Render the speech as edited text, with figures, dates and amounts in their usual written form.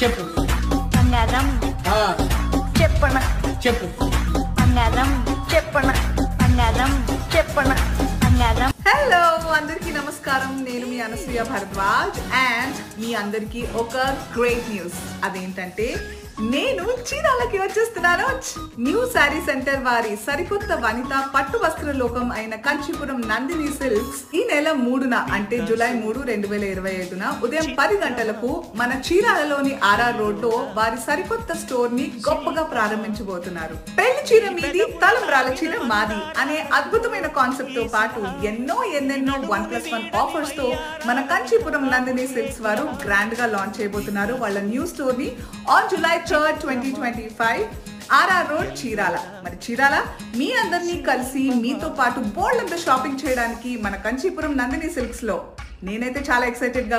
చెప్పు బంగారం చెప్పన చెప్పు బంగారం చెప్పన బంగారం చెప్పన బంగారం. హలో అందరికీ నమస్కారం. నేను మీ అనసూయ భరద్వాజ్ అండ్ మీ అందరికీ ఒక గ్రేట్ న్యూస్. అదేంటంటే నేను చీరాలకి వచ్చేస్తున్నాను. న్యూ శారీ సెంటర్ వారి సరికొత్త వనిత పట్టు వస్త్ర లోకం అయిన కంచీపురం నందిని సిల్క్స్ ఈ నెల 3న అంటే జూలై 3, 2025న ఉదయం 10 గంటలకు మన చీరాలలోని ఆర్ఆర్ రోడ్ లో వారి సరికొత్త స్టోర్ ని గొప్పగా ప్రారంభించబోతున్నారు. పెళ్లి చీర మీది, తలంబ్రాల చీర మాది అనే అద్భుతమైన కాన్సెప్ట్ తో పాటు ఎన్నెన్నో 1+1 ఆఫర్స్ తో మన కంచీపురం నందిని సిల్క్స్ వారు గ్రాండ్ గా లాంచ్ చేయబోతున్నారు వాళ్ళ న్యూ స్టోర్ ని on July 3, 2025 RR road Chirala. మరి చీరాల మీ అందరినీ కలిసి మీతో పాటు బోల్డ్ అంతా షాపింగ్ చేయడానికి మన కంచీపురం నందిని సిల్క్స్ లో నేనైతే చాలా ఎక్సైటెడ్ గా